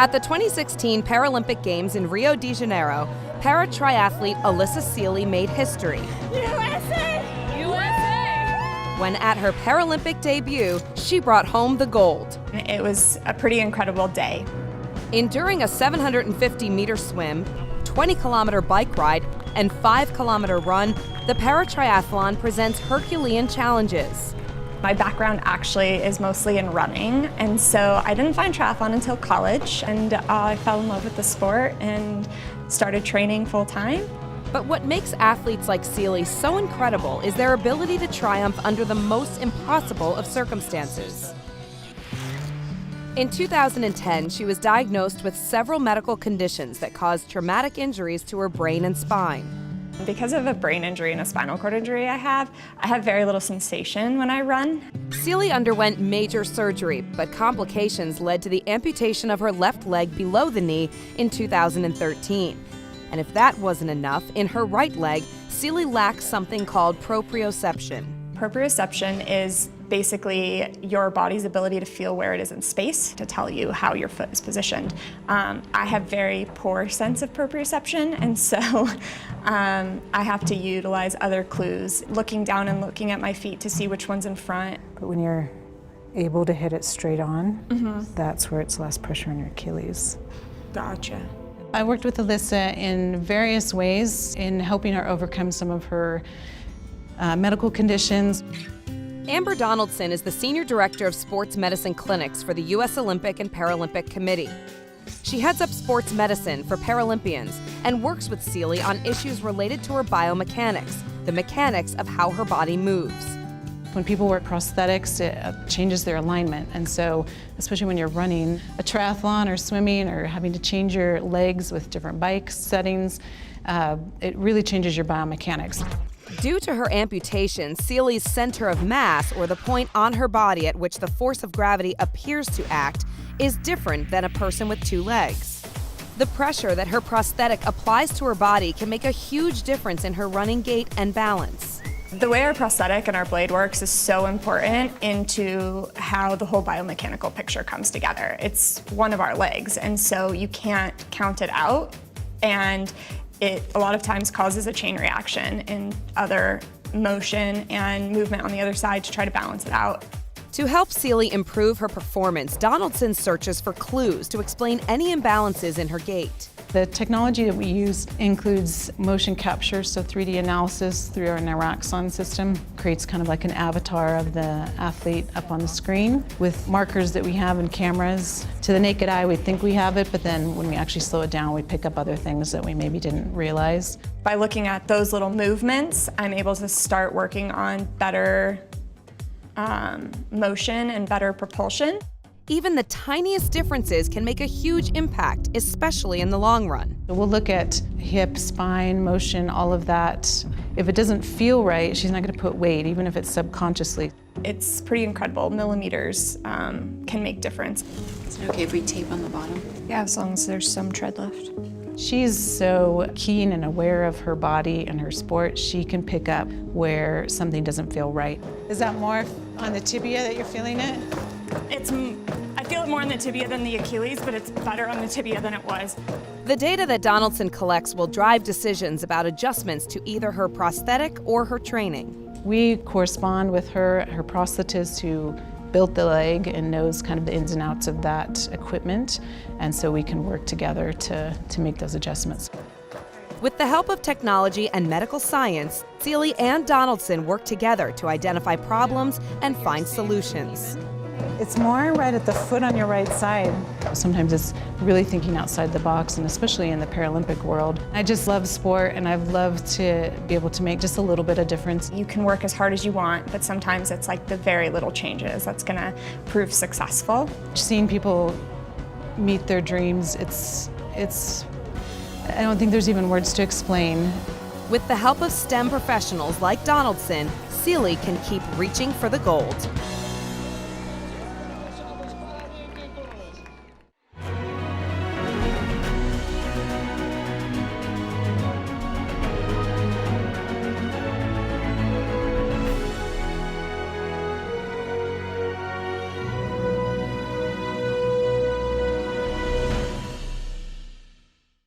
At the 2016 Paralympic Games in Rio de Janeiro, paratriathlete Alyssa Seeley made history. USA! USA! When at her Paralympic debut, she brought home the gold. It was a pretty incredible day. Enduring a 750-meter swim, 20-kilometer bike ride, and 5-kilometer run, the paratriathlon presents Herculean challenges. My background actually is mostly in running, and so I didn't find triathlon until college, and I fell in love with the sport and started training full-time. But what makes athletes like Seeley so incredible is their ability to triumph under the most impossible of circumstances. In 2010, she was diagnosed with several medical conditions that caused traumatic injuries to her brain and spine. Because of a brain injury and a spinal cord injury I have very little sensation when I run. Seeley underwent major surgery, but complications led to the amputation of her left leg below the knee in 2013. And if that wasn't enough, in her right leg, Seeley lacks something called proprioception. Proprioception is basically your body's ability to feel where it is in space to tell you how your foot is positioned. I have very poor sense of proprioception, and so I have to utilize other clues, looking down and looking at my feet to see which one's in front. But when you're able to hit it straight on, that's where it's less pressure on your Achilles. Gotcha. I worked with Alyssa in various ways in helping her overcome some of her medical conditions. Amber Donaldson is the Senior Director of Sports Medicine Clinics for the U.S. Olympic and Paralympic Committee. She heads up sports medicine for Paralympians and works with Seeley on issues related to her biomechanics, the mechanics of how her body moves. When people wear prosthetics, it changes their alignment, and so especially when you're running a triathlon or swimming or having to change your legs with different bike settings, it really changes your biomechanics. Due to her amputation, Seeley's center of mass, or the point on her body at which the force of gravity appears to act, is different than a person with two legs. The pressure that her prosthetic applies to her body can make a huge difference in her running gait and balance. The way our prosthetic and our blade works is so important into how the whole biomechanical picture comes together. It's one of our legs, and so you can't count it out, and it a lot of times causes a chain reaction in other motion and movement on the other side to try to balance it out. To help Seeley improve her performance, Donaldson searches for clues to explain any imbalances in her gait. The technology that we use includes motion capture, so 3D analysis through our Naraxon system creates kind of like an avatar of the athlete up on the screen with markers that we have in cameras. To the naked eye, we think we have it, but then when we actually slow it down, we pick up other things that we maybe didn't realize. By looking at those little movements, I'm able to start working on better motion and better propulsion. Even the tiniest differences can make a huge impact, especially in the long run. We'll look at hip, spine, motion, all of that. If it doesn't feel right, she's not going to put weight, even if it's subconsciously. It's pretty incredible. Millimeters can make difference. Is it okay if we tape on the bottom? Yeah, as long as there's some tread left. She's so keen and aware of her body and her sport, she can pick up where something doesn't feel right. Is that more on the tibia that you're feeling it? I feel it more on the tibia than the Achilles, but it's better on the tibia than it was. The data that Donaldson collects will drive decisions about adjustments to either her prosthetic or her training. We correspond with her prosthetist who built the leg and knows kind of the ins and outs of that equipment, and so we can work together to make those adjustments. With the help of technology and medical science, Seeley and Donaldson work together to identify problems and find solutions. It's more right at the foot on your right side. Sometimes it's really thinking outside the box, and especially in the Paralympic world. I just love sport, and I've loved to be able to make just a little bit of difference. You can work as hard as you want, but sometimes it's like the very little changes that's going to prove successful. Seeing people meet their dreams, I don't think there's even words to explain. With the help of STEM professionals like Donaldson, Seeley can keep reaching for the gold.